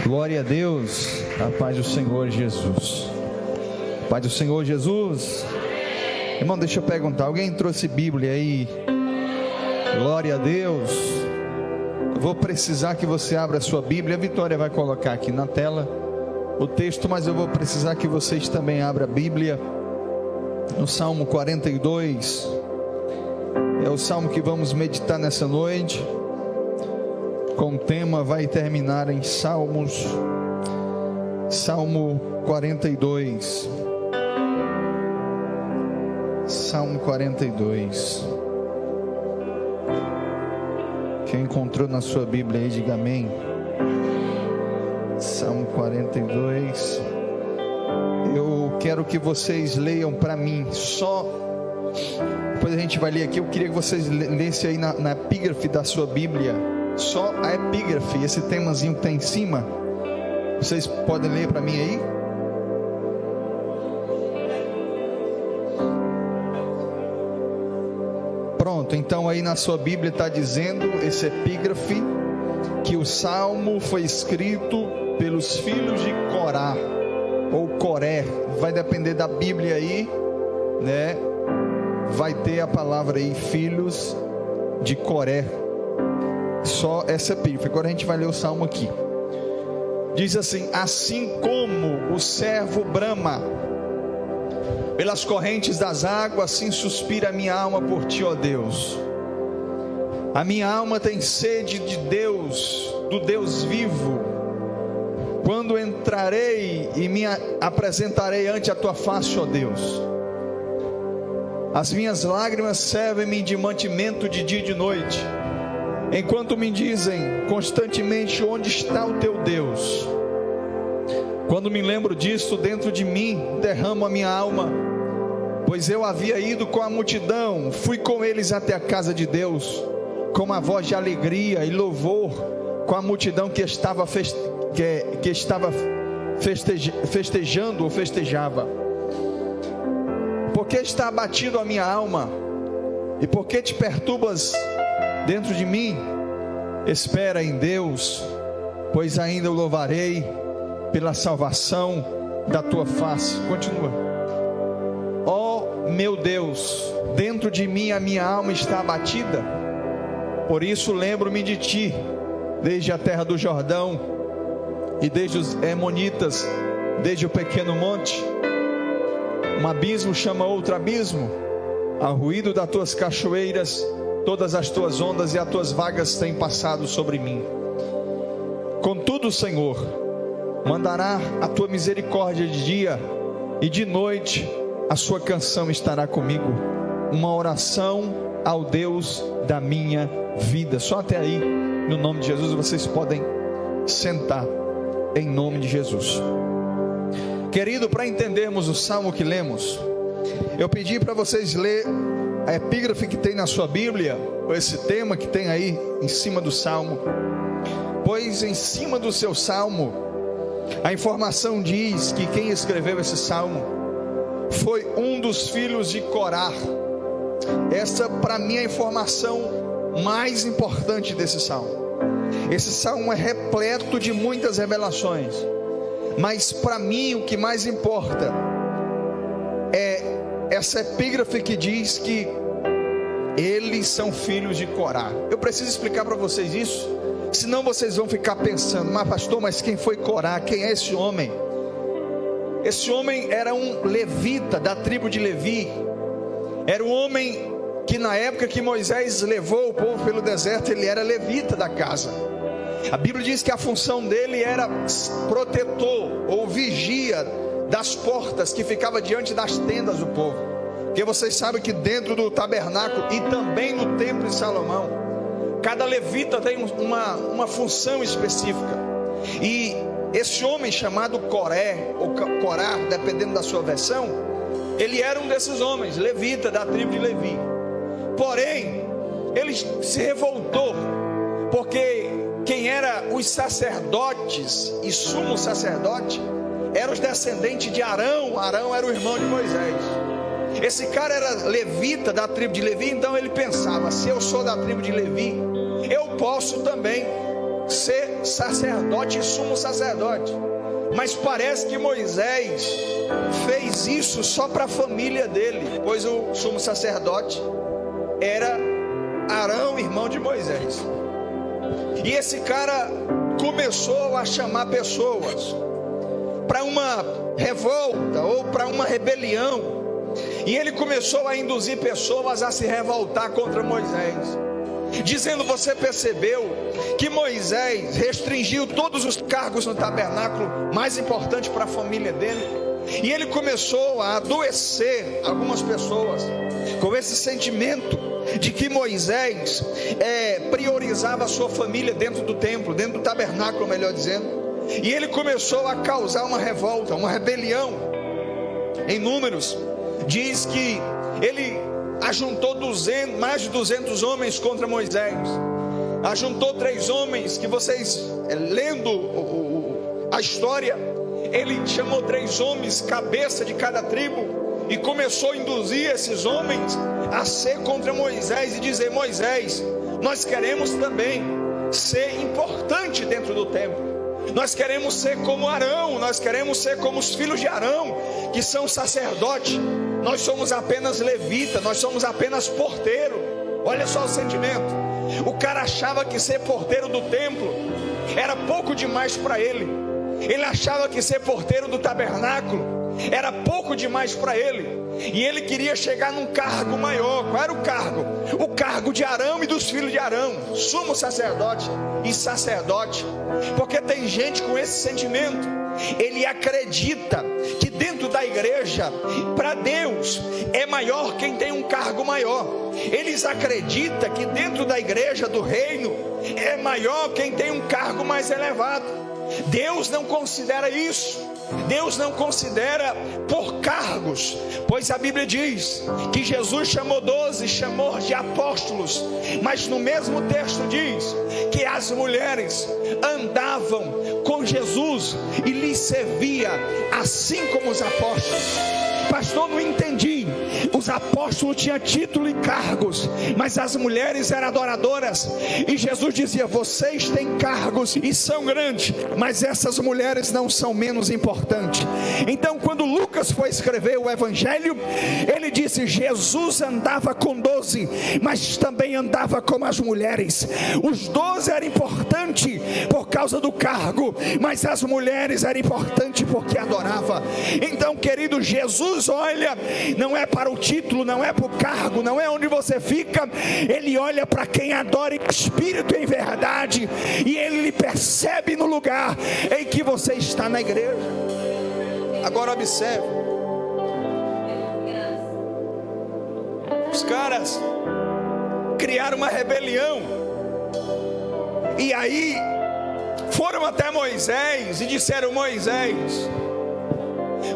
Glória a Deus, a paz do Senhor Jesus. Paz do Senhor Jesus. Irmão, deixa eu perguntar, alguém trouxe Bíblia aí? Glória a Deus. Eu vou precisar que você abra a sua Bíblia. A Vitória vai colocar aqui na tela o texto, mas eu vou precisar que vocês também abram a Bíblia no Salmo 42. É o salmo que vamos meditar nessa noite. Com o tema vai terminar em Salmo 42. Salmo 42. Quem encontrou na sua Bíblia aí, diga amém. Salmo 42. Eu quero que vocês leiam para mim, depois a gente vai ler aqui. Eu queria que vocês lessem aí na epígrafe da sua Bíblia, só a epígrafe, esse temazinho que está em cima. Vocês podem ler para mim aí? Pronto, então aí na sua Bíblia está dizendo, esse epígrafe, que o salmo foi escrito pelos filhos de Corá, ou Coré, vai depender da Bíblia aí, né? Vai ter a palavra aí, filhos de Coré. Só essa epígrafe. Agora a gente vai ler o salmo aqui. Diz assim: assim como o servo brama pelas correntes das águas, assim suspira a minha alma por ti, ó Deus. A minha alma tem sede de Deus, do Deus vivo. Quando entrarei e me apresentarei ante a tua face, ó Deus. As minhas lágrimas servem-me de mantimento de dia e de noite, enquanto me dizem constantemente: onde está o teu Deus? Quando me lembro disso, dentro de mim derramo a minha alma, pois eu havia ido com a multidão, fui com eles até a casa de Deus, com uma voz de alegria e louvor, com a multidão que estava festejando ou festejava. Por que está abatido a minha alma? E por que te perturbas dentro de mim? Espera em Deus, pois ainda o louvarei pela salvação da tua face. Continua. Ó meu Deus, dentro de mim a minha alma está abatida, por isso lembro-me de ti, desde a terra do Jordão, e desde os Hermonitas, desde o pequeno monte. Um abismo chama outro abismo, ao ruído das tuas cachoeiras, todas as tuas ondas e as tuas vagas têm passado sobre mim. Contudo, Senhor, mandará a tua misericórdia de dia, e de noite a sua canção estará comigo, uma oração ao Deus da minha vida. Só até aí, no nome de Jesus. Vocês podem sentar, em nome de Jesus. Querido, para entendermos o salmo que lemos, eu pedi para vocês ler a epígrafe que tem na sua Bíblia, ou esse tema que tem aí em cima do salmo, pois em cima do seu salmo, a informação diz que quem escreveu esse salmo foi um dos filhos de Corá. Essa para mim é a informação mais importante desse salmo. Esse salmo é repleto de muitas revelações, mas para mim o que mais importa é essa epígrafe que diz que eles são filhos de Corá. Eu preciso explicar para vocês isso, senão vocês vão ficar pensando: mas pastor, mas quem foi Corá? Quem é esse homem? Esse homem era um levita da tribo de Levi. Era um homem que na época que Moisés levou o povo pelo deserto, ele era levita da casa. A Bíblia diz que a função dele era protetor ou vigia das portas que ficava diante das tendas do povo, porque vocês sabem que dentro do tabernáculo e também no templo de Salomão, cada levita tem uma função específica. E esse homem chamado Coré ou Corá, dependendo da sua versão, ele era um desses homens, levita da tribo de Levi. Porém, ele se revoltou, porque quem eram os sacerdotes e sumo sacerdote eram os descendentes de Arão. Arão era o irmão de Moisés. Esse cara era levita da tribo de Levi, então ele pensava: se eu sou da tribo de Levi, eu posso também ser sacerdote e sumo sacerdote. Mas parece que Moisés fez isso só para a família dele, pois o sumo sacerdote era Arão, irmão de Moisés. E esse cara começou a chamar pessoas para uma revolta ou para uma rebelião. E ele começou a induzir pessoas a se revoltar contra Moisés, dizendo: você percebeu que Moisés restringiu todos os cargos no tabernáculo mais importante para a família dele? E ele começou a adoecer algumas pessoas com esse sentimento de que Moisés priorizava a sua família dentro do templo, dentro do tabernáculo, melhor dizendo. E ele começou a causar uma revolta, uma rebelião. Em Números diz que ele ajuntou mais de 200 homens contra Moisés. Ajuntou 3 homens que vocês, lendo a história, ele chamou 3 homens, cabeça de cada tribo, e começou a induzir esses homens a ser contra Moisés e dizer: Moisés, nós queremos também ser importante dentro do templo. Nós queremos ser como Arão, nós queremos ser como os filhos de Arão, que são sacerdotes. Nós somos apenas levita, nós somos apenas porteiro. Olha só o sentimento. O cara achava que ser porteiro do templo era pouco demais para ele. Ele achava que ser porteiro do tabernáculo era pouco demais para ele. E ele queria chegar num cargo maior. Qual era o cargo? O cargo de Arão e dos filhos de Arão, sumo sacerdote e sacerdote. Porque tem gente com esse sentimento. Ele acredita que dentro da igreja, para Deus, é maior quem tem um cargo maior. Eles acreditam que dentro da igreja do reino, é maior quem tem um cargo mais elevado. Deus não considera isso. Deus não considera por cargos, pois a Bíblia diz que Jesus chamou 12, chamou de apóstolos, mas no mesmo texto diz que as mulheres andavam com Jesus e lhe servia assim como os apóstolos. Pastor, não entendi. Os apóstolos tinham título e cargos, mas as mulheres eram adoradoras. E Jesus dizia: vocês têm cargos e são grandes, mas essas mulheres não são menos importantes. Então, quando Lucas foi escrever o evangelho, ele disse: Jesus andava com 12, mas também andava com as mulheres. Os 12 eram importantes por causa do cargo, mas as mulheres eram importantes porque adorava. Então, querido, Jesus olha, não é para o título, não é para o cargo, não é onde você fica. Ele olha para quem adora em espírito e em verdade, e ele lhe percebe no lugar em que você está na igreja. Agora observe, os caras criaram uma rebelião, e aí foram até Moisés e disseram: Moisés,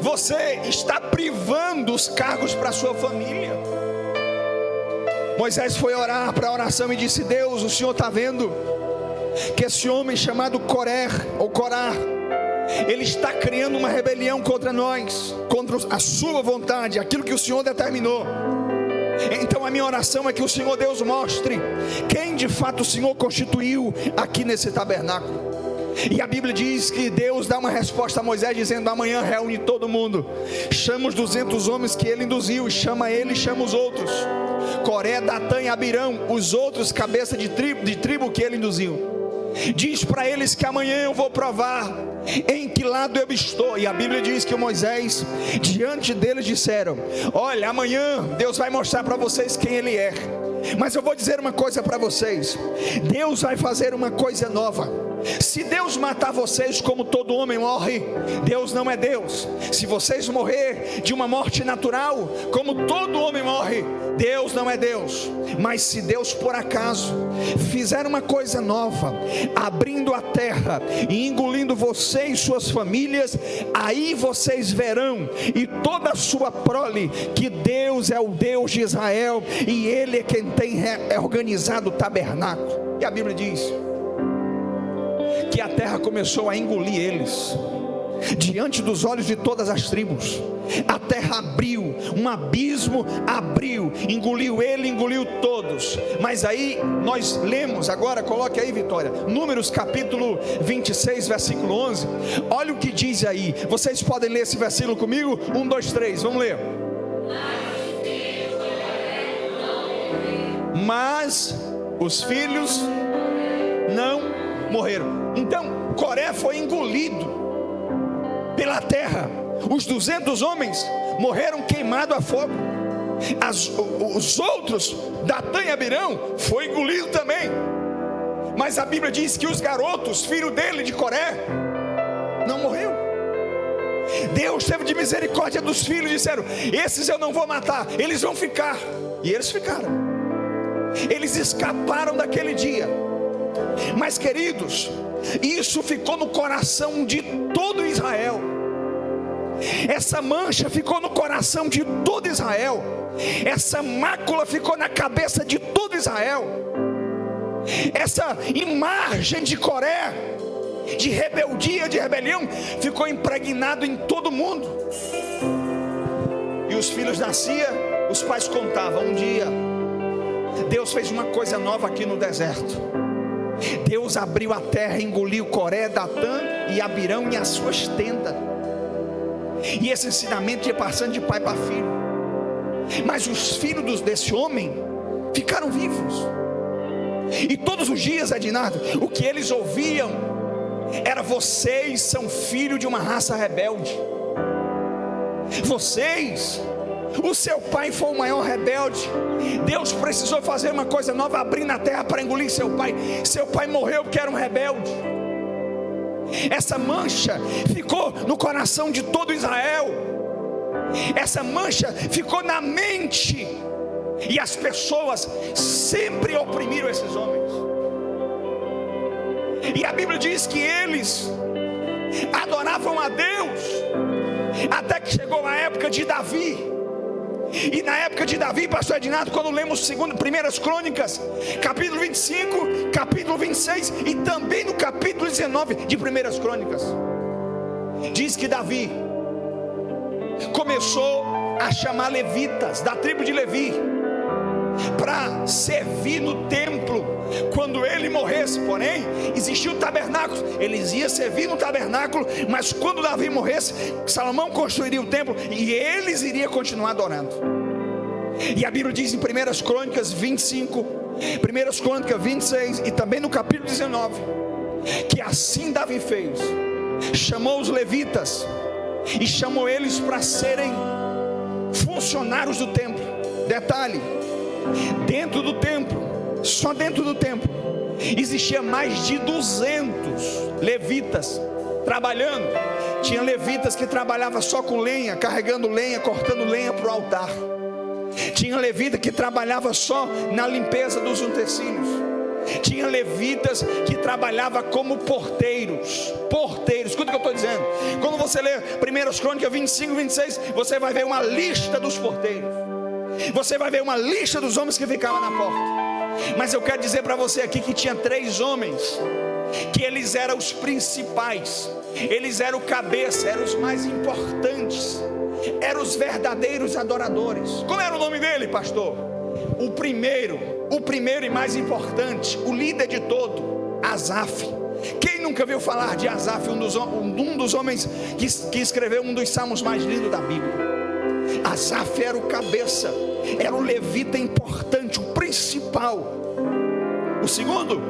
você está privando os cargos para a sua família. Moisés foi orar para a oração e disse: Deus, o Senhor está vendo que esse homem chamado Coré, ou Corá, ele está criando uma rebelião contra nós, contra a sua vontade, aquilo que o Senhor determinou. Então a minha oração é que o Senhor Deus mostre quem de fato o Senhor constituiu aqui nesse tabernáculo. E a Bíblia diz que Deus dá uma resposta a Moisés dizendo: amanhã reúne todo mundo, chama os 200 homens que ele induziu, chama ele e chama os outros, Coré, Datã e Abirão, os outros cabeça de tribo que ele induziu. Diz para eles que amanhã eu vou provar em que lado eu estou. E a Bíblia diz que Moisés, diante deles disseram: olha, amanhã Deus vai mostrar para vocês quem ele é. Mas eu vou dizer uma coisa para vocês: Deus vai fazer uma coisa nova. Se Deus matar vocês como todo homem morre, Deus não é Deus. Se vocês morrer de uma morte natural, como todo homem morre, Deus não é Deus. Mas se Deus por acaso fizer uma coisa nova, abrindo a terra e engolindo você e suas famílias, aí vocês verão, e toda a sua prole, que Deus é o Deus de Israel, e Ele é quem tem organizado o tabernáculo. E a Bíblia diz que a terra começou a engolir eles. diante dos olhos de todas as tribos. A terra abriu, um abismo abriu, engoliu ele, engoliu todos. Mas aí nós lemos, agora coloque aí, Vitória, Números capítulo 26, versículo 11. Olha o que diz aí. Vocês podem ler esse versículo comigo? 1, 2, 3, vamos ler. Mas os filhos não morreram. Então Coré foi engolido pela terra. Os 200 homens morreram queimados a fogo. Os outros, Datã e Abirão, foi engolido também. Mas a Bíblia diz que os garotos, filho dele de Coré, não morreu. Deus teve de misericórdia dos filhos, disseram: esses eu não vou matar, eles vão ficar. E eles ficaram. Eles escaparam daquele dia. Mas, queridos, isso ficou no coração de todo Israel. Essa mancha ficou no coração de todo Israel. Essa mácula ficou na cabeça de todo Israel. Essa imagem de Coré, de rebeldia, de rebelião, ficou impregnado em todo mundo. E os filhos nasciam, os pais contavam: um dia Deus fez uma coisa nova aqui no deserto. Deus abriu a terra, engoliu Coré, Datã e Abirão e as suas tendas. E esse ensinamento ia passando de pai para filho. Mas os filhos desse homem ficaram vivos. E todos os dias, Ednardo, o que eles ouviam era: vocês são filhos de uma raça rebelde. Vocês, o seu pai foi o maior rebelde. Deus precisou fazer uma coisa nova, abrir na terra para engolir seu pai. Seu pai morreu porque era um rebelde. Essa mancha ficou no coração de todo Israel. Essa mancha ficou na mente. E as pessoas sempre oprimiram esses homens. E a Bíblia diz que eles adoravam a Deus, até que chegou a época de Davi. E na época de Davi, pastor Ednardo, quando lemos 1 Crônicas, capítulo 25, capítulo 26 e também no capítulo 19 de 1 Crônicas, diz que Davi começou a chamar levitas da tribo de Levi para servir no templo. Quando ele morresse, porém, existia o tabernáculo. Eles iam servir no tabernáculo, mas quando Davi morresse, Salomão construiria o templo e eles iriam continuar adorando. E a Bíblia diz em 1 Crônicas 25, 1 Crônicas 26 e também no capítulo 19, que assim Davi fez: chamou os levitas e chamou eles para serem funcionários do templo. Detalhe: dentro do templo, só dentro do templo, existia mais de 200 levitas trabalhando. Tinha levitas que trabalhavam só com lenha, carregando lenha, cortando lenha para o altar. Tinha levita que trabalhava só na limpeza dos utensílios. Tinha levitas que trabalhavam como porteiros. Porteiros, escuta o que eu estou dizendo. Quando você lê 1 Crônicas 25, 26, você vai ver uma lista dos porteiros. Você vai ver uma lista dos homens que ficavam na porta. Mas eu quero dizer para você aqui que tinha 3 homens, que eles eram os principais, eles eram o cabeça, eram os mais importantes, eram os verdadeiros adoradores. Como era o nome dele, pastor? O primeiro e mais importante, o líder de todo, Asaf. Quem nunca viu falar de Asaf, um dos homens que escreveu um dos salmos mais lindos da Bíblia? Asaf era o cabeça, era o levita importante, o principal. O segundo,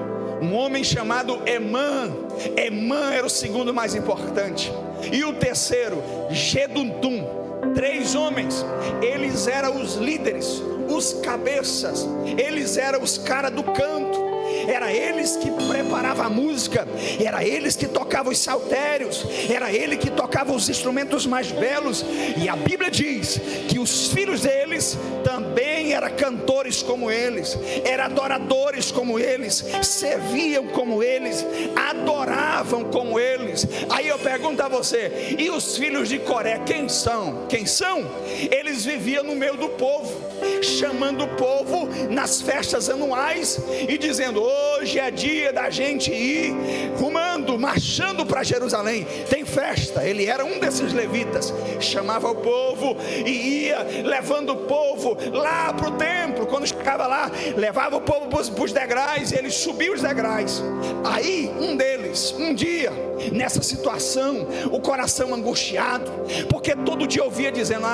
um homem chamado Emã. Emã era o segundo mais importante. E o terceiro, Gedutum. 3 homens, eles eram os líderes, os cabeças, eles eram os caras do canto. Era eles que preparavam a música, era eles que tocavam os saltérios, era ele que tocava os instrumentos mais belos. E a Bíblia diz que os filhos deles também eram cantores como eles, eram adoradores como eles, serviam como eles, adoravam como eles. Aí eu pergunto a você: e os filhos de Coré, quem são? Quem são? Eles viviam no meio do povo, chamando o povo nas festas anuais e dizendo: hoje é dia da gente ir rumando, marchando para Jerusalém. Tem festa. Ele era um desses levitas, chamava o povo e ia levando o povo lá para o templo. Quando chegava lá, levava o povo para os degraus, e ele subia os degraus. Aí um deles, um dia, nessa situação, o coração angustiado, porque todo dia ouvia dizendo: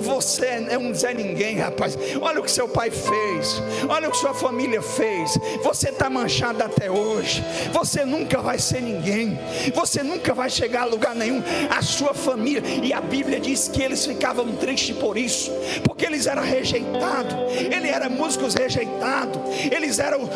você é um Zé Ninguém, rapaz, olha o que seu pai fez, olha o que sua família fez, você está manchado até hoje, você nunca vai ser ninguém, você nunca vai chegar a lugar nenhum, a sua família. E a Bíblia diz que eles ficavam tristes por isso, porque eles eram rejeitados, ele era músicos rejeitados, eles eram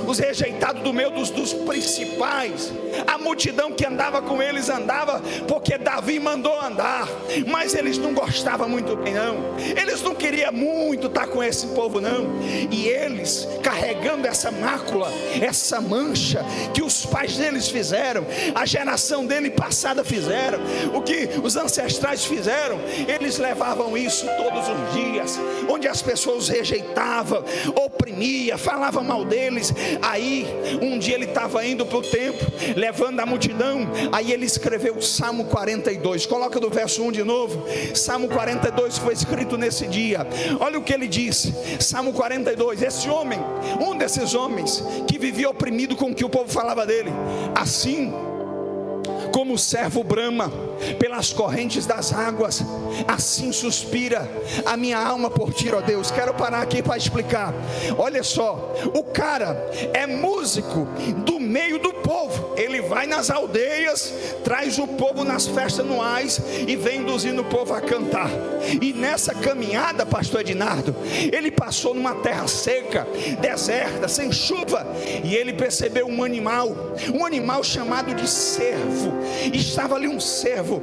os rejeitados do meio dos principais. A multidão que andava com eles andava porque Davi mandou andar, mas eles não gostavam muito bem não, eles não queriam muito estar com esse povo não. E eles, carregando essa mácula, essa mancha que os pais deles fizeram, a geração dele passada fizeram, o que os ancestrais fizeram, eles levavam isso todos os dias, onde as pessoas rejeitavam, oprimia, falavam mal deles. Aí um dia ele estava indo para o templo, levando a multidão, aí ele escreveu o Salmo 42, coloca do verso 1 de novo. Salmo 42 foi escrito nesse dia. Olha o que ele diz, Salmo 42, esse homem, um desses homens que vivia oprimido com o que o povo falava dele: assim como o servo brama pelas correntes das águas, assim suspira a minha alma por ti, ó Deus. Quero parar aqui para explicar. Olha só, o cara é músico do meio do povo, ele vai nas aldeias, traz o povo nas festas anuais e vem induzindo o povo a cantar. E nessa caminhada, pastor Ednardo, ele passou numa terra seca, deserta, sem chuva, e ele percebeu um animal chamado de cervo. Estava ali um cervo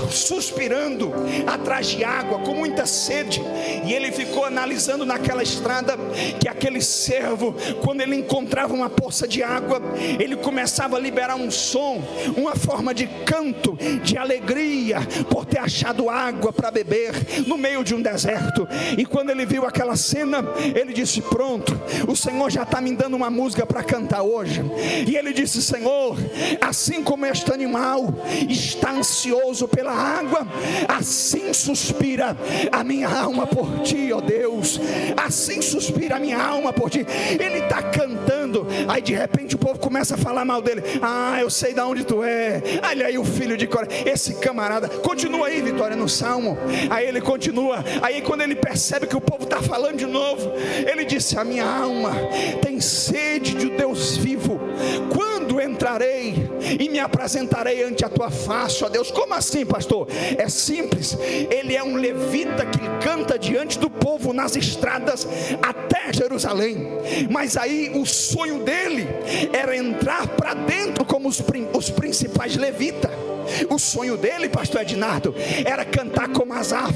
suspirando atrás de água, com muita sede, e ele ficou analisando naquela estrada que aquele cervo, quando ele encontrava uma poça de água, ele começava a liberar um som, uma forma de canto, de alegria por ter achado água para beber no meio de um deserto. E quando ele viu aquela cena, ele disse: pronto, o Senhor já está me dando uma música para cantar hoje. E ele disse: Senhor, assim como este animal está ansioso pela água, assim suspira a minha alma por ti, ó Deus, assim suspira a minha alma por ti. Ele está cantando, aí de repente o povo começa a falar mal dele: eu sei de onde tu é, olha aí o filho de Coré, esse camarada. Continua aí, Vitória, no Salmo. Aí ele continua, aí quando ele percebe que o povo está falando de novo, ele disse: a minha alma tem sede de Deus vivo, quando entrarei e me apresentarei ante a tua face, ó Deus. Como assim, pastor? É simples, ele é um levita que canta diante do povo nas estradas até Jerusalém, mas aí o sonho dele era entrar para dentro como os principais levitas. O sonho dele, pastor Ednardo, era cantar como Asaf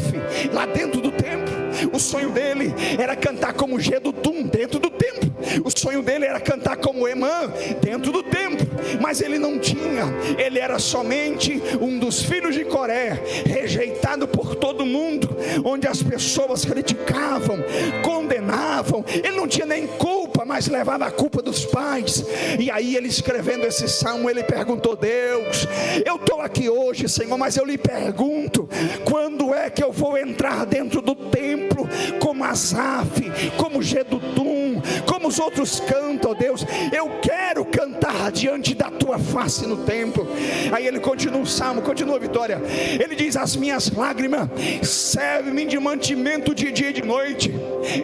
lá dentro do templo. O sonho dele era cantar como Gedutum dentro do templo. O sonho dele era cantar como Emã dentro do templo. Mas ele não tinha, ele era somente um dos filhos de Coré, rejeitado por todo mundo, onde as pessoas criticavam, condenavam. Ele não tinha nem culpa, mas levava a culpa dos pais. E aí ele, escrevendo esse salmo, ele perguntou: Deus, eu estou aqui hoje, Senhor, mas eu lhe pergunto, quando é que eu vou entrar dentro do templo como Asaf, como Gedutum, como os outros cantam, Deus? Eu quero cantar diante da tua face no templo. Aí ele continua o salmo, continua, Vitória. Ele diz: as minhas lágrimas servem-me de mantimento de dia e de noite,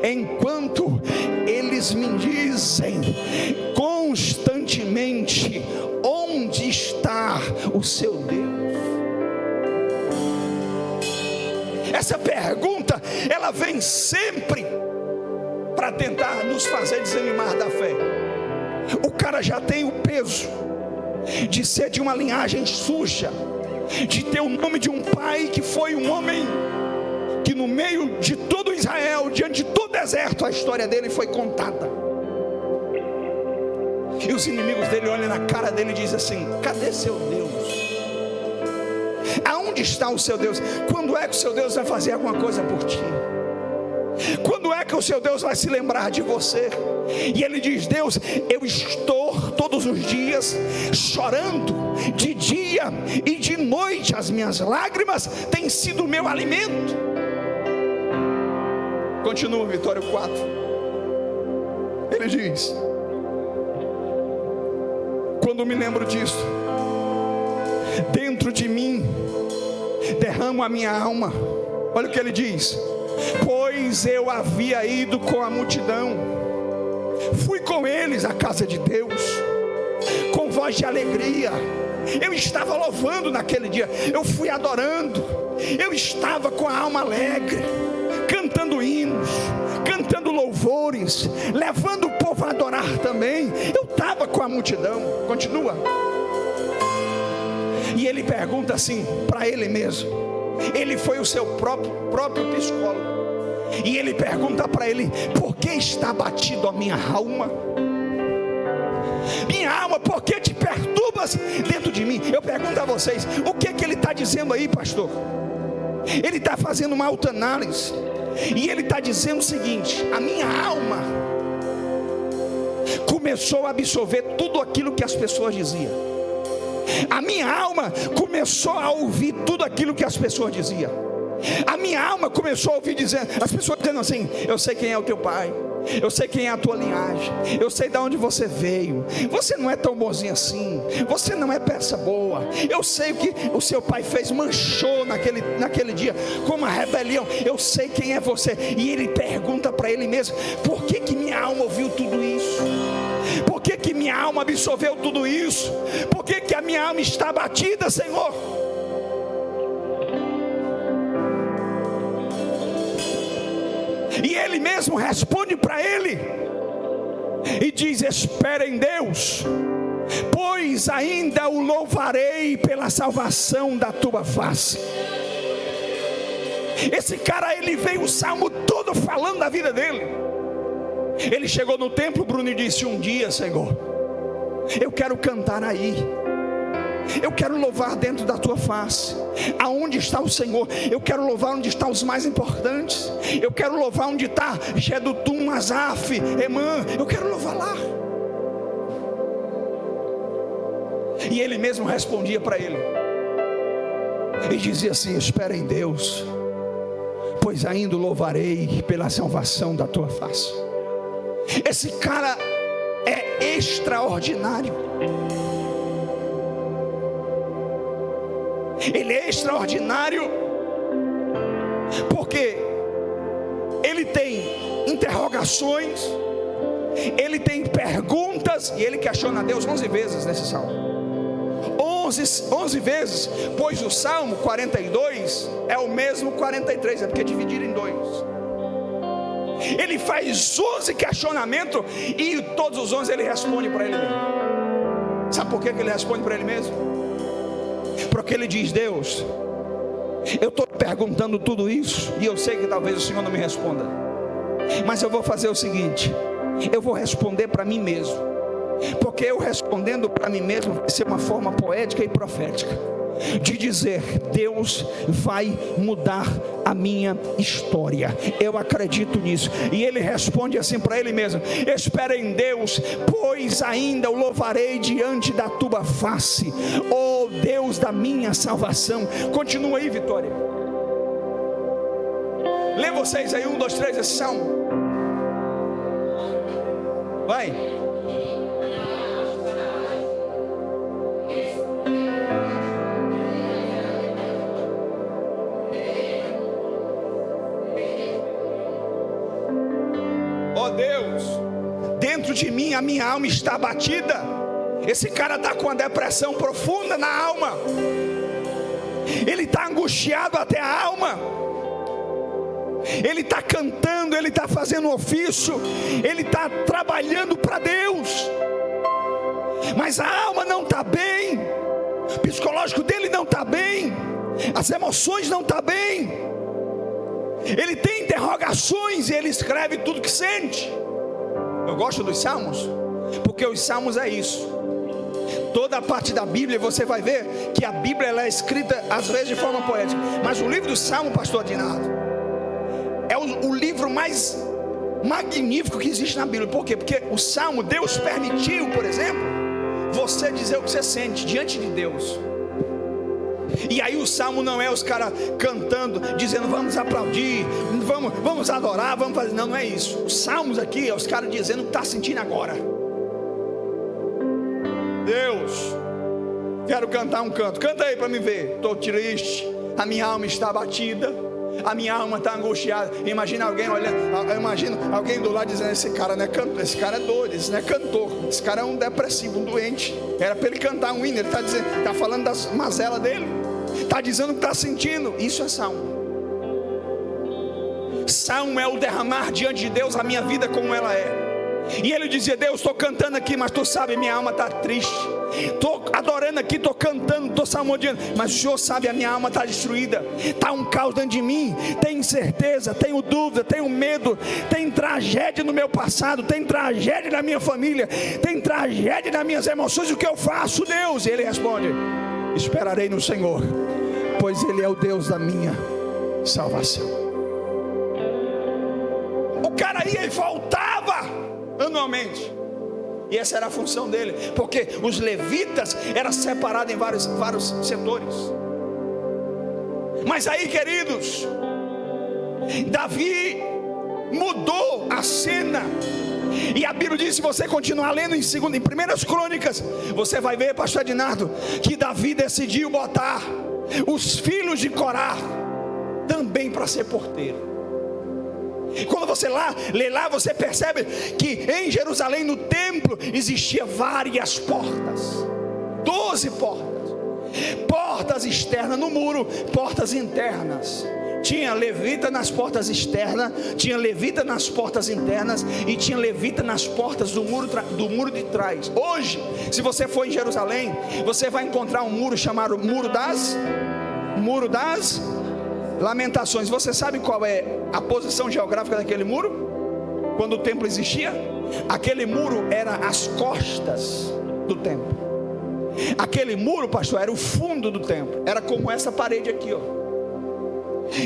enquanto eles me dizem constantemente: onde está o seu Deus? Essa pergunta, ela vem sempre para tentar nos fazer desanimar da fé. O cara já tem o peso de ser de uma linhagem suja, de ter o nome de um pai que foi um homem que no meio de todo Israel, diante de todo o deserto, a história dele foi contada. E os inimigos dele olham na cara dele e dizem assim: cadê seu Deus? Aonde está o seu Deus? Quando é que o seu Deus vai fazer alguma coisa por ti? Quando é que o seu Deus vai se lembrar de você? E ele diz: Deus, eu estou todos os dias chorando, de dia dia e de noite as minhas lágrimas têm sido o meu alimento. Continua, Vitória 4. Ele diz: quando me lembro disso, dentro de mim derramo a minha alma. Olha o que ele diz: pois eu havia ido com a multidão, fui com eles à casa de Deus, com voz de alegria. Eu estava louvando naquele dia, eu fui adorando, eu estava com a alma alegre, cantando hinos, cantando louvores, levando o povo a adorar também. Eu estava com a multidão. Continua. E ele pergunta assim para ele mesmo. Ele foi o seu próprio psicólogo. E ele pergunta para ele: por que está batido a minha alma? Minha alma, por que te perturbas dentro de mim? Eu pergunto a vocês, o que é que ele está dizendo aí, pastor? Ele está fazendo uma autoanálise. E ele está dizendo o seguinte: a minha alma começou a absorver tudo aquilo que as pessoas diziam. A minha alma começou a ouvir tudo aquilo que as pessoas diziam. A minha alma começou a ouvir as pessoas dizendo assim: eu sei quem é o teu pai, eu sei quem é a tua linhagem, eu sei de onde você veio, você não é tão bonzinho assim, você não é peça boa, eu sei o que o seu pai fez, manchou naquele dia com uma rebelião, eu sei quem é você. E ele pergunta para ele mesmo: por que minha alma ouviu tudo isso? Por que minha alma absorveu tudo isso? Por que a minha alma está abatida, Senhor? E ele mesmo responde para ele e diz: espera em Deus, pois ainda o louvarei pela salvação da tua face. Esse cara, ele veio o salmo todo falando da vida dele. Ele chegou no templo, Bruno, e disse: um dia, Senhor, eu quero cantar aí, eu quero louvar dentro da tua face. Aonde está o Senhor? Eu quero louvar onde estão os mais importantes. Eu quero louvar onde está Jedutum, Asaf, Emã. Eu quero louvar lá. E ele mesmo respondia para ele e dizia assim: espera em Deus, pois ainda o louvarei pela salvação da tua face. Esse cara é extraordinário. Ele é extraordinário porque ele tem interrogações, ele tem perguntas, e ele questiona a Deus 11 vezes nesse salmo. 11 vezes, pois o salmo 42 é o mesmo 43, é porque é dividido em dois. Ele faz 11 questionamentos e todos os 11 ele responde para ele mesmo. Sabe por que ele responde para ele mesmo? Porque ele diz: Deus, eu estou perguntando tudo isso e eu sei que talvez o Senhor não me responda, mas eu vou fazer o seguinte: eu vou responder para mim mesmo, porque eu respondendo para mim mesmo vai ser uma forma poética e profética de dizer: Deus vai mudar a minha história. Eu acredito nisso. E ele responde assim para ele mesmo: espera em Deus, pois ainda o louvarei diante da tua face, ó Deus da minha salvação. Continua aí, Vitória. Lê vocês aí 1, 2, 3 esse salmo. Vai. Deus, dentro de mim a minha alma está abatida. Esse cara está com uma depressão profunda na alma. Ele está angustiado até a alma. Ele está cantando, ele está fazendo ofício, ele está trabalhando para Deus, mas a alma não está bem, o psicológico dele não está bem, as emoções não estão bem. Ele tem interrogações e ele escreve tudo que sente. Eu gosto dos salmos, porque os salmos é isso. Toda a parte da Bíblia você vai ver que a Bíblia ela é escrita às vezes de forma poética, mas o livro do Salmo, pastor Adinaldo, é o livro mais magnífico que existe na Bíblia. Por quê? Porque o Salmo, Deus permitiu, por exemplo, você dizer o que você sente diante de Deus. E aí o salmo não é os caras cantando, dizendo vamos aplaudir, vamos adorar, vamos fazer. Não é isso. Os salmos aqui é os caras dizendo o que está sentindo agora. Deus, quero cantar um canto. Canta aí para me ver. Estou triste, a minha alma está abatida, a minha alma está angustiada. Imagina alguém olhando, eu imagino alguém do lado dizendo: esse cara não é cantor, esse cara é doido, esse não é cantor, esse cara é um depressivo, um doente. Era para ele cantar um hino, ele está falando das mazelas dele, está dizendo o que está sentindo. Isso é salmo. Salmo é o derramar diante de Deus a minha vida como ela é. E ele dizia: Deus, estou cantando aqui, mas tu sabe, minha alma está triste. Estou adorando aqui, estou cantando, estou salmodiando, mas o Senhor sabe, a minha alma está destruída. Está um caos dentro de mim. Tenho incerteza, tenho dúvida, tenho medo, tem tragédia no meu passado, tem tragédia na minha família, tem tragédia nas minhas emoções. O que eu faço, Deus? E ele responde: esperarei no Senhor, pois Ele é o Deus da minha salvação. O cara ia e voltava anualmente, e essa era a função dele, porque os levitas eram separados em vários setores. Mas aí, queridos, Davi mudou a cena. E a Bíblia diz, se você continuar lendo em 1 Crônicas, você vai ver, pastor Ednardo, que Davi decidiu botar os filhos de Corá também para ser porteiro. Quando você lê lá, você percebe que em Jerusalém, no templo, existia várias portas, 12 portas, portas externas no muro, portas internas. Tinha levita nas portas externas, tinha levita nas portas internas, e tinha levita nas portas do muro de trás. Hoje, se você for em Jerusalém, você vai encontrar um muro chamado Muro das Lamentações. Você sabe qual é a posição geográfica daquele muro? Quando o templo existia, aquele muro era as costas do templo. Aquele muro, pastor, era o fundo do templo. Era como essa parede aqui, ó.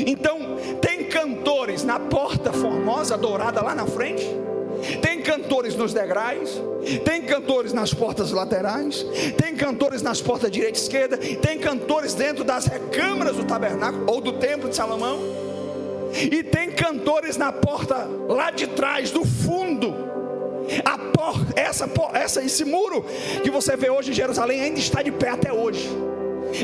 Então, tem cantores na porta formosa, dourada lá na frente. Tem cantores nos degraus, tem cantores nas portas laterais, tem cantores nas portas direita e esquerda, tem cantores dentro das recâmaras do tabernáculo ou do templo de Salomão, e tem cantores na porta lá de trás, do fundo. Esse muro que você vê hoje em Jerusalém ainda está de pé até hoje.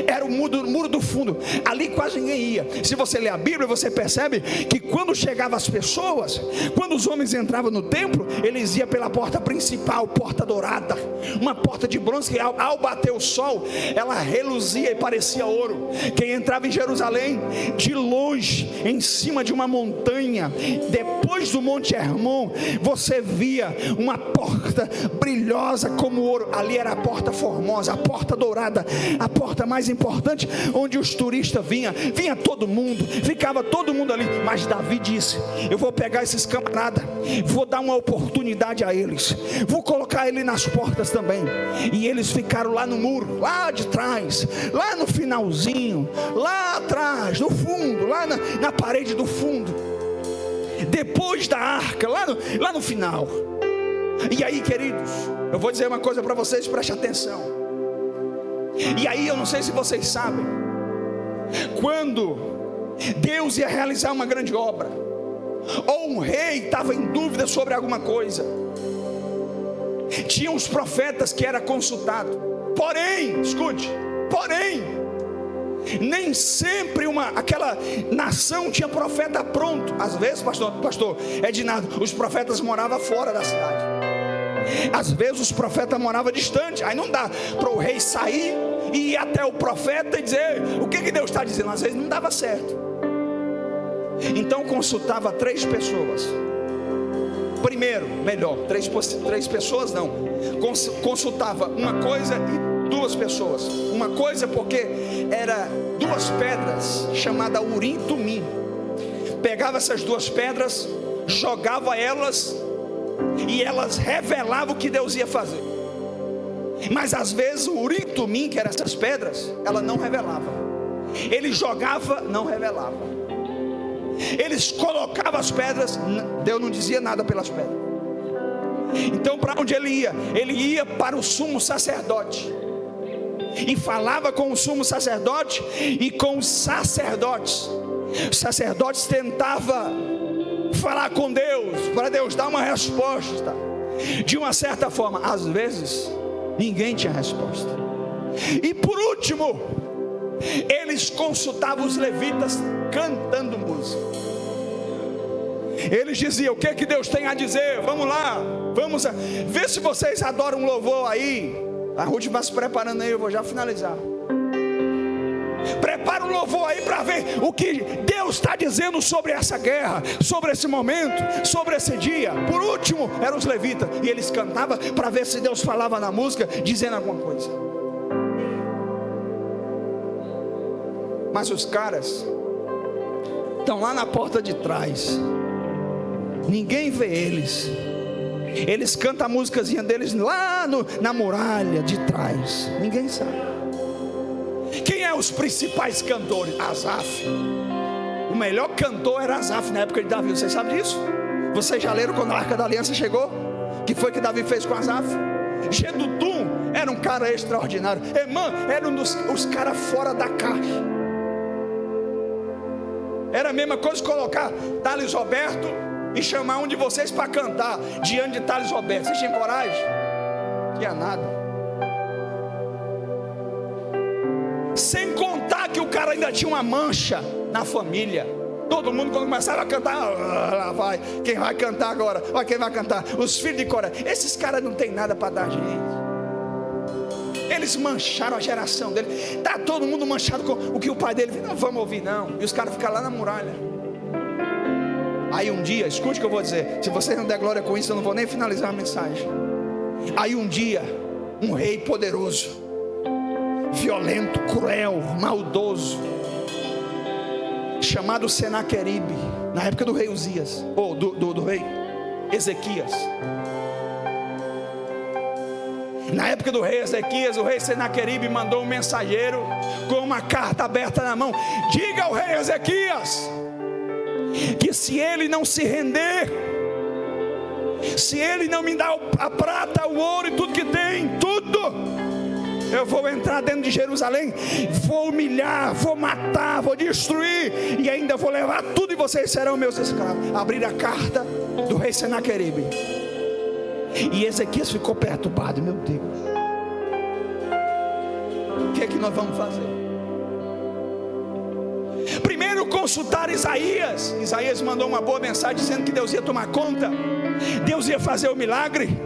Era o muro do fundo. Ali quase ninguém ia. Se você ler a Bíblia, você percebe que quando chegavam as pessoas, quando os homens entravam no templo, eles iam pela porta principal, porta dourada, uma porta de bronze que ao bater o sol, ela reluzia e parecia ouro. Quem entrava em Jerusalém, de longe, em cima de uma montanha, depois do Monte Hermon, você via uma porta brilhosa como ouro. Ali era a porta formosa, a porta dourada, a porta mais importante, onde os turistas vinha todo mundo, ficava todo mundo ali. Mas Davi disse: eu vou pegar esses camaradas, vou dar uma oportunidade a eles, vou colocar ele nas portas também. E eles ficaram lá no muro, lá de trás, lá no finalzinho, lá atrás, no fundo, lá na parede do fundo, depois da arca, lá no final. E aí, queridos, eu vou dizer uma coisa para vocês, preste atenção. E aí, eu não sei se vocês sabem, quando Deus ia realizar uma grande obra, ou um rei estava em dúvida sobre alguma coisa, tinha os profetas que era consultado. Porém, escute, nem sempre aquela nação tinha profeta pronto. Às vezes, pastor Ednardo, os profetas moravam fora da cidade. Às vezes os profetas moravam distante. Aí não dá para o rei sair e ir até o profeta e dizer o que Deus está dizendo. Às vezes não dava certo. Então consultava 3 pessoas. Primeiro, melhor, 3 pessoas não. Consultava uma coisa e 2 pessoas. Uma coisa porque era 2 pedras chamadas Urim e Tumim. Pegava essas 2 pedras, jogava elas, e elas revelavam o que Deus ia fazer. Mas às vezes o Urim e Tumim, que eram essas pedras, ela não revelava. Ele jogava, não revelava. Eles colocavam as pedras, Deus não dizia nada pelas pedras. Então para onde ele ia? Ele ia para o sumo sacerdote. e falava com o sumo sacerdote e com os sacerdotes. Os sacerdotes tentavam falar com Deus, para Deus dar uma resposta. De uma certa forma, às vezes, ninguém tinha resposta. E por último, eles consultavam os levitas cantando música. Eles diziam: o que que Deus tem a dizer? Vamos lá, vamos ver se vocês adoram um louvor aí. A Ruth vai se preparando aí, eu vou já finalizar. Prepara um louvor aí para ver o que Deus está dizendo sobre essa guerra, sobre esse momento, sobre esse dia. Por último, eram os levitas, e eles cantavam para ver se Deus falava na música, dizendo alguma coisa. Mas os caras estão lá na porta de trás, ninguém vê eles. Eles cantam a músicazinha deles lá na muralha de trás, ninguém sabe. Quem é os principais cantores? Asaf. O melhor cantor era Asaf na época de Davi. Vocês sabem disso? Vocês já leram quando a Arca da Aliança chegou? O que foi que Davi fez com Asaf? Gedutum era um cara extraordinário. Emã era um dos caras fora da caixa. Era a mesma coisa colocar Thales Roberto e chamar um de vocês para cantar diante de Thales Roberto. Vocês tinham coragem? Não tinha nada. Sem contar que o cara ainda tinha uma mancha na família. Todo mundo, quando começava a cantar, lá vai, quem vai cantar agora? Olha quem vai cantar, os filhos de Coré. Esses caras não tem nada para dar gente. Eles mancharam a geração dele. Está todo mundo manchado com o que o pai dele. Não vamos ouvir não. E os caras ficam lá na muralha. Aí um dia, escute o que eu vou dizer. Se vocês não der glória com isso, eu não vou nem finalizar a mensagem. Aí um dia, um rei poderoso, violento, cruel, maldoso, chamado Senaqueribe, na época do rei Uzias, ou do rei Ezequias. Na época do rei Ezequias, o rei Senaqueribe mandou um mensageiro com uma carta aberta na mão: diga ao rei Ezequias que se ele não se render, se ele não me dar a prata, o ouro e tudo que tem, tudo, eu vou entrar dentro de Jerusalém, vou humilhar, vou matar, vou destruir, e ainda vou levar tudo, e vocês serão meus escravos. Abrir a carta do rei Senaqueribe, e Ezequias ficou perturbado. Meu Deus, o que é que nós vamos fazer? Primeiro consultar Isaías. Isaías mandou uma boa mensagem dizendo que Deus ia tomar conta, Deus ia fazer o milagre.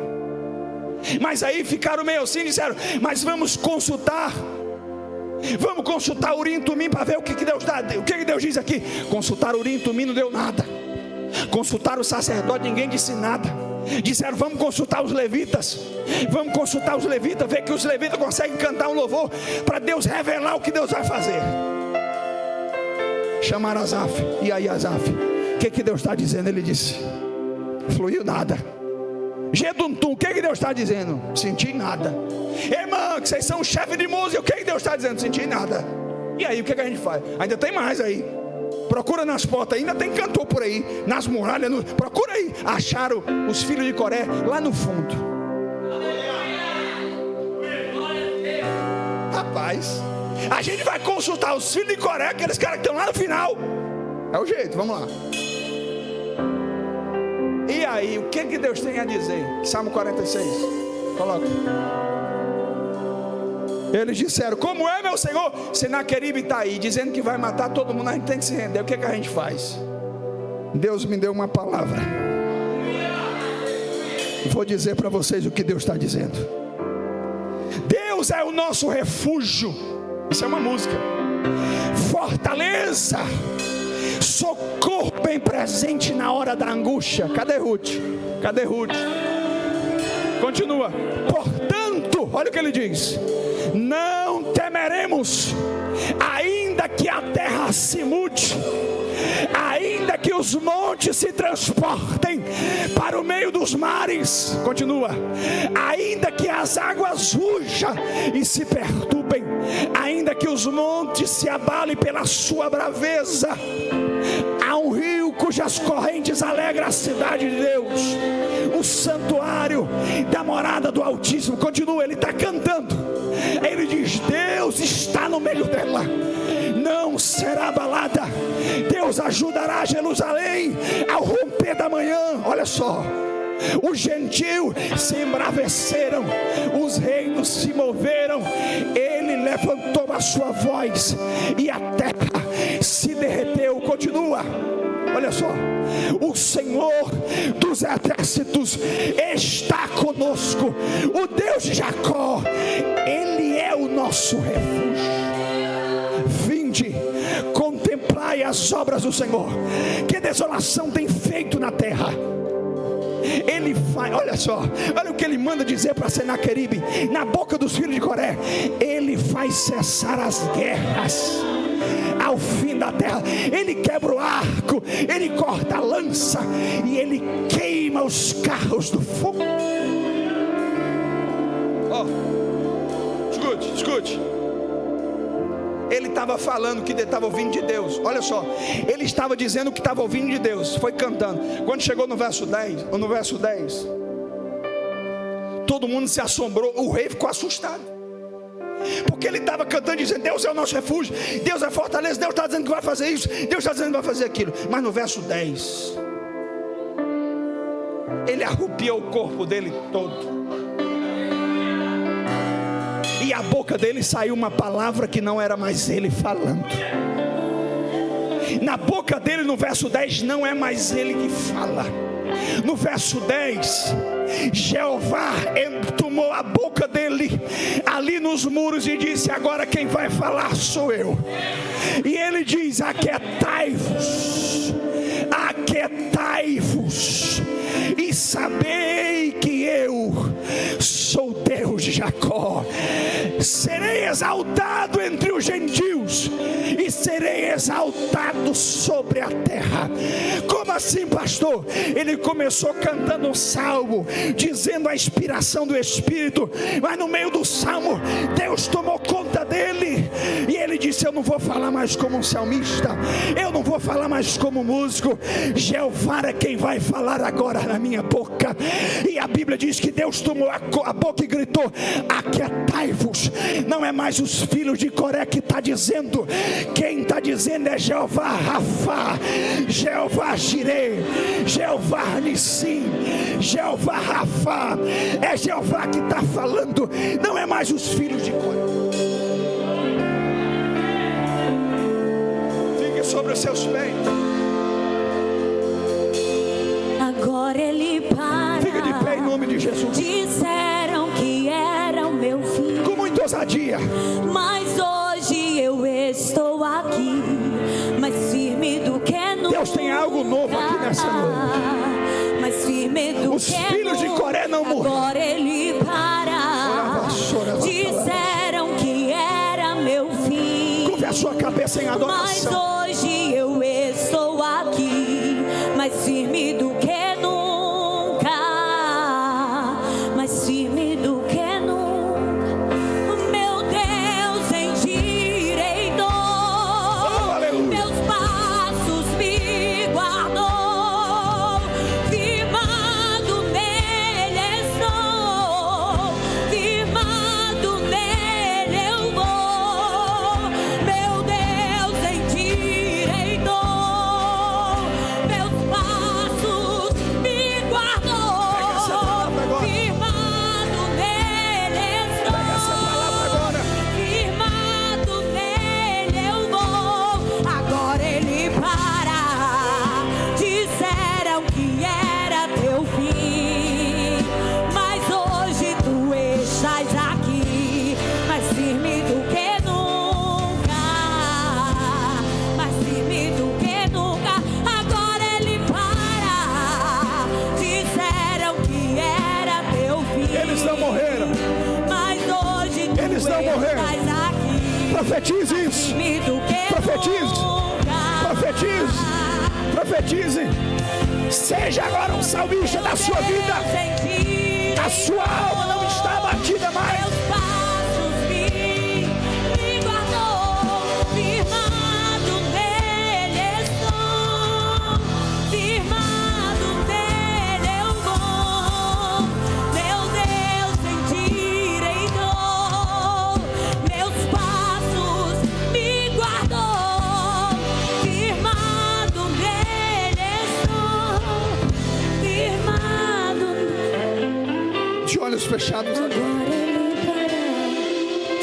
Mas aí ficaram meio assim, disseram: mas vamos consultar Urim e Tumim para ver o que Deus dá. O que Deus diz aqui? Consultar Urim e Tumim não deu nada. Consultar o sacerdote, ninguém disse nada. Disseram: vamos consultar os levitas. Vamos consultar os levitas, ver que os levitas conseguem cantar um louvor para Deus revelar o que Deus vai fazer. Chamaram Asaf. E aí, Asaf, o que Deus está dizendo? Ele disse: fluiu nada. Geduntum, o que Deus está dizendo? Senti nada. Irmã, que vocês são chefe de música, o que Deus está dizendo? Senti nada. E aí, o que a gente faz? Ainda tem mais aí. Procura nas portas, ainda tem cantor por aí, nas muralhas, procura aí. Acharam os filhos de Coré lá no fundo. Rapaz, a gente vai consultar os filhos de Coré, aqueles caras que estão lá no final. É o jeito, vamos lá. E aí, o que Deus tem a dizer? Salmo 46, coloca. Eles disseram: como é, meu Senhor? Senaqueribe está aí, dizendo que vai matar todo mundo, a gente tem que se render. O que a gente faz? Deus me deu uma palavra. Vou dizer para vocês o que Deus está dizendo. Deus é o nosso refúgio. Isso é uma música. Fortaleza, socorro bem presente na hora da angústia. Cadê Ruth? Cadê Ruth? Continua. Portanto, olha o que ele diz: não temeremos, ainda que a terra se mude, ainda que os montes se transportem para o meio dos mares. Continua. Ainda que as águas rujam e se perturbem, ainda que os montes se abalem pela sua braveza, há um rio cujas correntes alegram a cidade de Deus, o santuário da morada do Altíssimo. Continua, ele está cantando. Ele diz: Deus está no meio dela, não será abalada. Deus ajudará Jerusalém ao romper da manhã. Olha só, os gentios se embraveceram, os reinos se moveram, ele levantou a sua voz e a terra se derreteu. Continua, olha só, o Senhor dos exércitos está conosco, o Deus de Jacó, ele é o nosso refúgio. Vinde, contemplai as obras do Senhor, que desolação tem feito na terra. Ele vai, olha só, olha o que ele manda dizer para Senaqueribe, na boca dos filhos de Coré: ele vai cessar as guerras ao fim da terra. Ele quebra o arco, ele corta a lança e ele queima os carros do fogo. Escute. Ele estava falando que estava ouvindo de Deus. Olha só, ele estava dizendo que estava ouvindo de Deus, foi cantando. Quando chegou no verso 10, todo mundo se assombrou, o rei ficou assustado, porque ele estava cantando dizendo: Deus é o nosso refúgio, Deus é a fortaleza, Deus está dizendo que vai fazer isso, Deus está dizendo que vai fazer aquilo. Mas no verso 10, ele arrupiou o corpo dele todo, e a boca dele saiu uma palavra que não era mais ele falando. Na boca dele, no verso 10, não é mais ele que fala. No verso 10, Jeová tomou a boca dele ali nos muros e disse: agora quem vai falar sou eu. E ele diz: aquietai-vos, e sabei que eu sou Deus de Jacó. Serei exaltado entre os gentios e serei exaltado sobre a terra. Como assim, pastor? Ele começou cantando um salmo, dizendo a inspiração do Espírito, mas no meio do salmo Deus tomou conta dele, e ele disse: eu não vou falar mais como um salmista, eu não vou falar mais como músico, Jeová é quem vai falar agora na minha boca. E a Bíblia diz que Deus tomou a boca e gritou: aquietai-vos. Não é mais os filhos de Coré que está dizendo, quem está dizendo é Jeová Rafá, Jeová Jireh, Jeová Nissim, Jeová Rafá. É Jeová que está falando, não é mais os filhos de Coré. Fique sobre os seus pés. Agora ele para. Fica de pé em nome de Jesus. Disseram que era o meu fim, com muita ousadia, mas hoje eu estou aqui, mais firme do que nunca. Deus tem algo novo aqui nessa noite. Mais firme do os que filhos nunca. De Coré não morreram. Agora ele para. Disseram que era meu fim. Curve a sua cabeça em adoração. Mas hoje eu estou aqui, mais firme do que nunca, mais firme do que nunca. Meu Deus endireitou, meus passos me guardou, firmado nele estou, firmado nele eu vou. Meu Deus endireitou, meus passos me guardou, firmado nele estou, firmado nele eu vou. Agora ele para. Disseram que era teu fim, mas hoje tu estás aqui, mais firme do que nunca, mais firme do que nunca. Agora ele para. Disseram que era teu fim, Eles não morreram. mas hoje tu Eles não morreram. estás aqui, Profetize isso. firme do que Profetize. nunca. Profetize. Profetize. Seja agora um salmista da sua vida. A sua alma não está abatida mais. Meus passos me guardou, firmado nele estou, firmado nele eu vou. Meu Deus endireitou, meus passos fechados agora. Agora ele parou.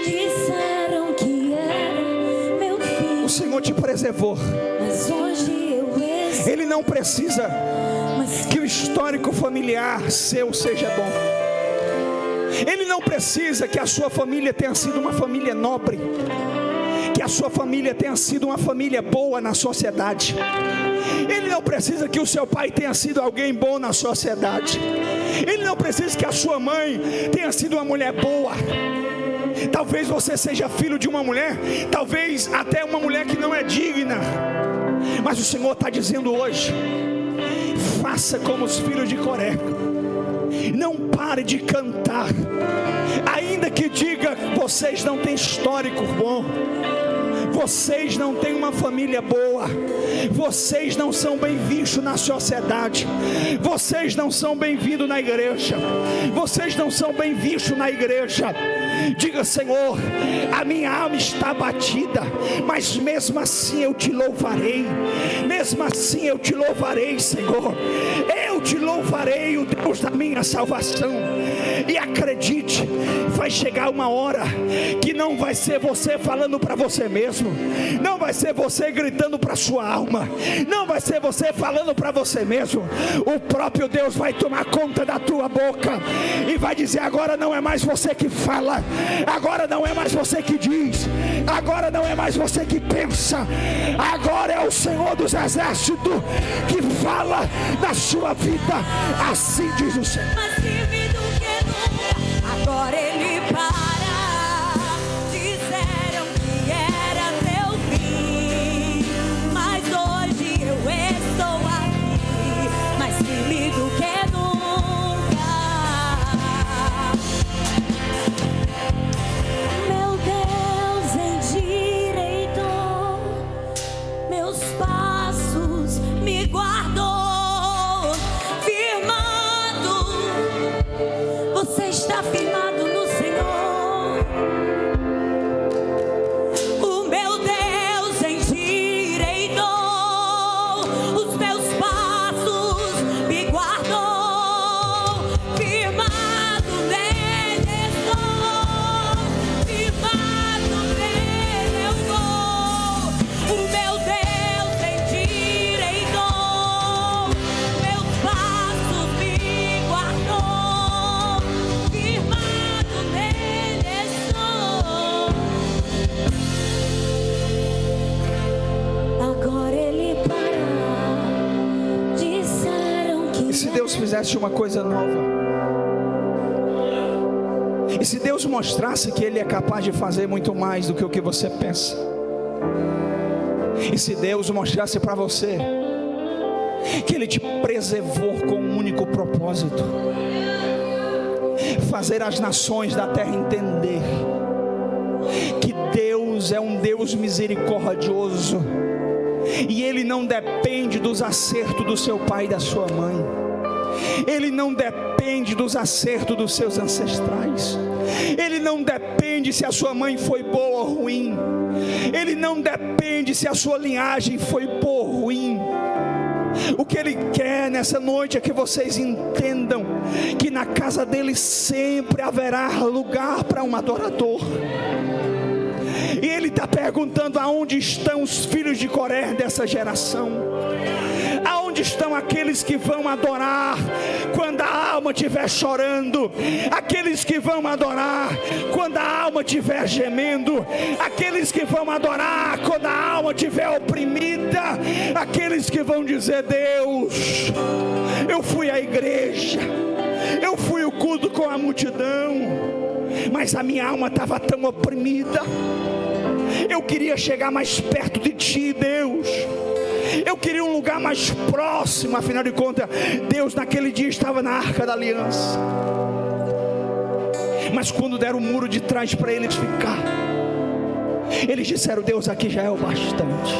Disseram que era meu filho. O Senhor te preservou. Mas hoje eu estou. Ele não precisa que o histórico familiar seu seja bom. Ele não precisa que a sua família tenha sido uma família nobre, que a sua família tenha sido uma família boa na sociedade. Ele não precisa que o seu pai tenha sido alguém bom na sociedade. Ele não precisa que a sua mãe tenha sido uma mulher boa. Talvez você seja filho de uma mulher, talvez até uma mulher que não é digna. Mas o Senhor está dizendo hoje: faça como os filhos de Coré. Não pare de cantar, ainda que diga que vocês não têm histórico bom, vocês não têm uma família boa, vocês não são bem vistos na sociedade, vocês não são bem-vindos na igreja, vocês não são bem vistos na igreja. Diga: Senhor, a minha alma está abatida, mas mesmo assim eu te louvarei, mesmo assim eu te louvarei, Senhor, eu te louvarei, o Deus da minha salvação. E acredite, vai chegar uma hora que não vai ser você falando para você mesmo, não vai ser você gritando para sua alma, não vai ser você falando para você mesmo. O próprio Deus vai tomar conta da tua boca e vai dizer: agora não é mais você que fala, agora não é mais você que diz, agora não é mais você que pensa, agora é o Senhor dos Exércitos que fala na sua vida. Assim diz o Senhor. Mais firme do que nunca. Agora ele para. Disseram que era meu fim, mas hoje eu estou aqui, mais firme do que nunca. Meu Deus endireitou meus passos, me guardou firmado. Você está firmado no Senhor. O meu Deus endireitou os meus passos, me guardou firmado nele estou, firmado nele eu vou. O meu Deus endireitou meus passos, me guardou firmado nele estou. Agora ele parou. Disseram que E se Deus fizesse uma coisa nova? E se Deus mostrasse que Ele é capaz de fazer muito mais do que o que você pensa? E se Deus mostrasse para você que Ele te preservou com um único propósito: fazer as nações da terra entender que Deus é um Deus misericordioso, e Ele não depende dos acertos do seu pai e da sua mãe, Ele não depende dos acertos dos seus ancestrais, Ele não depende se a sua mãe foi boa ou ruim, Ele não depende se a sua linhagem foi boa ou ruim. O que Ele quer nessa noite é que vocês entendam que na casa dEle sempre haverá lugar para um adorador. E Ele está perguntando: aonde estão os filhos de Coré dessa geração? Aonde estão aqueles que vão adorar quando a alma estiver chorando? Aqueles que vão adorar quando a alma estiver gemendo? Aqueles que vão adorar quando a alma estiver oprimida? Aqueles que vão dizer: Deus, eu fui à igreja, eu fui ao culto com a multidão, mas a minha alma estava tão oprimida. Eu queria chegar mais perto de Ti, Deus. Eu queria um lugar mais próximo. Afinal de contas, Deus naquele dia estava na Arca da Aliança. Mas quando deram o muro de trás para eles ficar, eles disseram: Deus, aqui já é o bastante,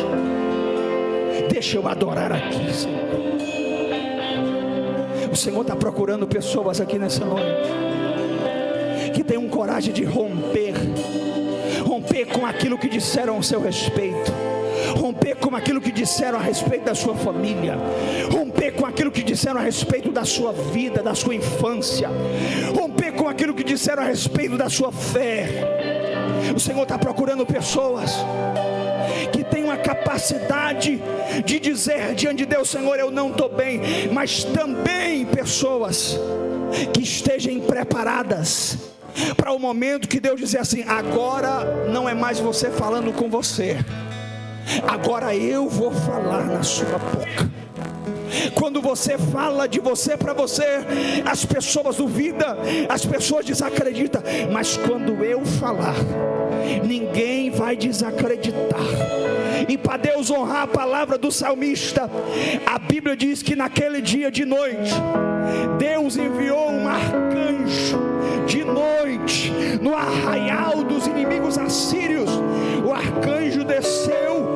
deixa eu adorar aqui, Senhor. O Senhor está procurando pessoas aqui nessa noite que tenham coragem de romper com aquilo que disseram ao seu respeito, romper com aquilo que disseram a respeito da sua família, romper com aquilo que disseram a respeito da sua vida, da sua infância, romper aquilo que disseram a respeito da sua fé. O Senhor está procurando pessoas que tenham a capacidade de dizer diante de Deus: Senhor, eu não estou bem. Mas também pessoas que estejam preparadas para o momento que Deus dizer assim: agora não é mais você falando com você, agora eu vou falar na sua boca. Quando você fala de você para você, as pessoas duvidam, as pessoas desacreditam. Mas quando eu falar, ninguém vai desacreditar. E para Deus honrar a palavra do salmista, a Bíblia diz que naquele dia de noite, Deus enviou um arcanjo de noite no arraial dos inimigos assírios. O arcanjo desceu,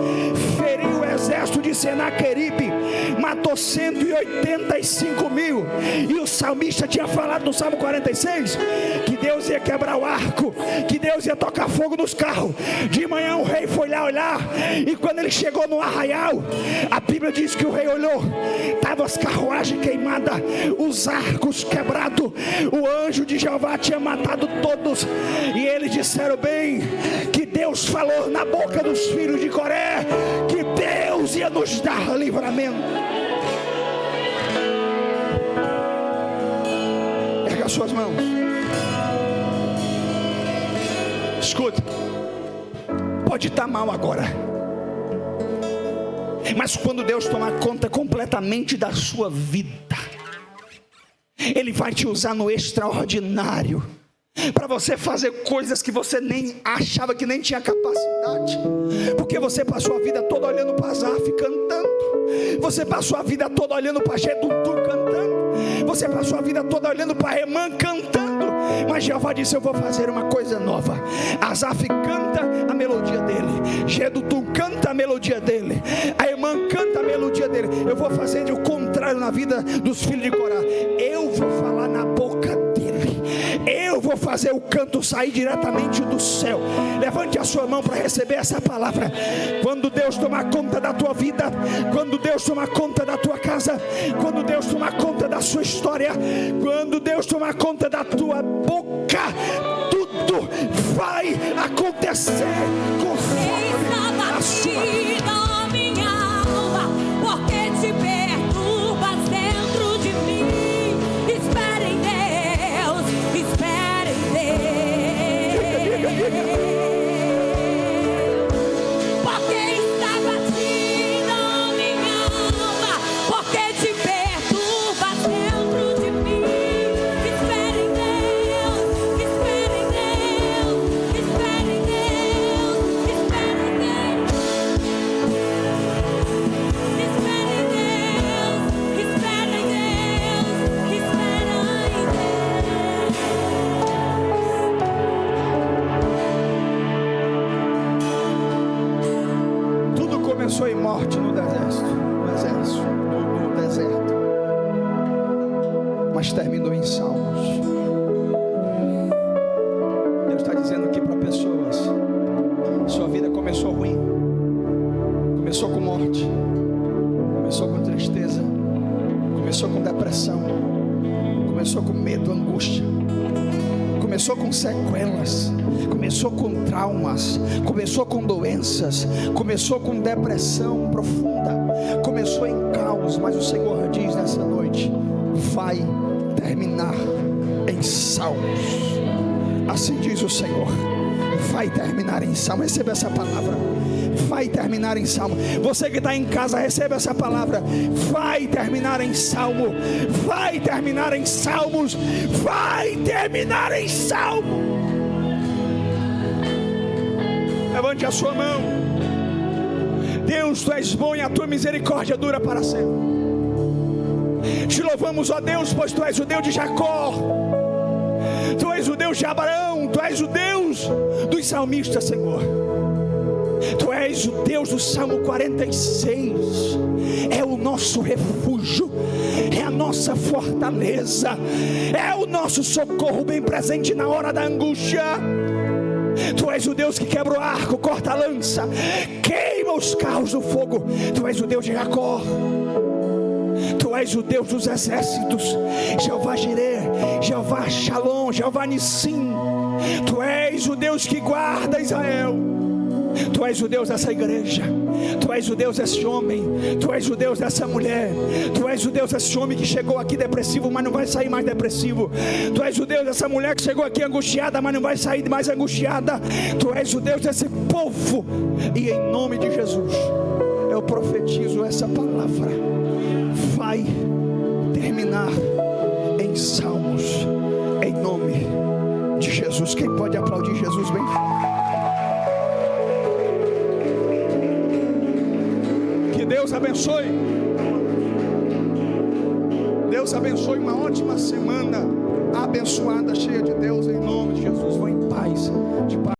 feriu o exército de Senaqueribe, matou 185 mil. E o salmista tinha falado no Salmo 46 que Deus ia quebrar o arco, que Deus ia tocar fogo nos carros. De manhã o rei foi lá olhar, e quando ele chegou no arraial, a Bíblia diz que o rei olhou, estavam as carruagens queimadas, os arcos quebrados, o anjo de Jeová tinha matado todos. E eles disseram bem que Deus falou na boca dos filhos de Coré que Deus ia nos dar livramento. Erga suas mãos. Escuta, pode estar mal agora, mas quando Deus tomar conta completamente da sua vida, Ele vai te usar no extraordinário, para você fazer coisas que você nem achava que nem tinha capacidade. Porque você passou a vida toda olhando para Asaf cantando, você passou a vida toda olhando para Jedutum cantando, você passou a vida toda olhando para Emã cantando. Mas Jeová disse: eu vou fazer uma coisa nova. Asaf canta a melodia dele, Jedutum canta a melodia dele, a Emã canta a melodia dele. Eu vou fazer o contrário na vida dos filhos de Corá. Eu vou falar na boca dele, eu vou fazer o canto sair diretamente do céu. Levante a sua mão para receber essa palavra. Quando Deus tomar conta da tua vida, quando Deus tomar conta da tua casa, quando Deus tomar conta da sua história, quando Deus tomar conta da tua boca, tudo vai acontecer conforme a sua vida. Minha alma, porque te perturbas dentro de mim. Espere em Deus, espere em Deus. Porque está batida minha alma, porque te perturbas dentro de mim. Espere em Deus, espere em Deus, espere em Deus, espere em Deus. Espere em Deus, espere em Deus, espere em Deus. Tudo começou em morte no deserto, mas terminou em salmos. Deus está dizendo aqui para pessoas: sua vida começou ruim, começou com morte, começou com tristeza, começou com depressão, começou com medo, angústia, começou com sequelas, começou com traumas, começou com doenças, começou com depressão profunda, começou em caos. Mas o Senhor diz nessa noite: vai terminar em salmos. Assim diz o Senhor: vai terminar em salmo. Receba essa palavra: vai terminar em salmo. Você que está em casa, receba essa palavra: vai terminar em salmo, vai terminar em salmos, vai terminar em salmo. Levante a sua mão. Deus, tu és bom e a tua misericórdia dura para sempre. Te louvamos, ó Deus, pois tu és o Deus de Jacó, tu és o Deus de Abraão, tu és o Deus dos salmistas, Senhor. Tu és o Deus do Salmo 46, é o nosso refúgio, é a nossa fortaleza, é o nosso socorro bem presente na hora da angústia. Tu és o Deus que quebra o arco, corta a lança, queima os carros do fogo. Tu és o Deus de Jacó. Tu és o Deus dos exércitos, Jeová Jireh, Jeová Shalom, Jeová Nissim. Tu és o Deus que guarda Israel. Tu és o Deus dessa igreja. Tu és o Deus desse homem. Tu és o Deus dessa mulher. Tu és o Deus desse homem que chegou aqui depressivo, mas não vai sair mais depressivo. Tu és o Deus dessa mulher que chegou aqui angustiada, mas não vai sair mais angustiada. Tu és o Deus desse povo. E em nome de Jesus, eu profetizo essa palavra. Vai terminar em salmos, em nome de Jesus. Quem pode aplaudir Jesus bem? Que Deus abençoe. Deus abençoe, uma ótima semana abençoada, cheia de Deus, em nome de Jesus. Vão em paz, de paz.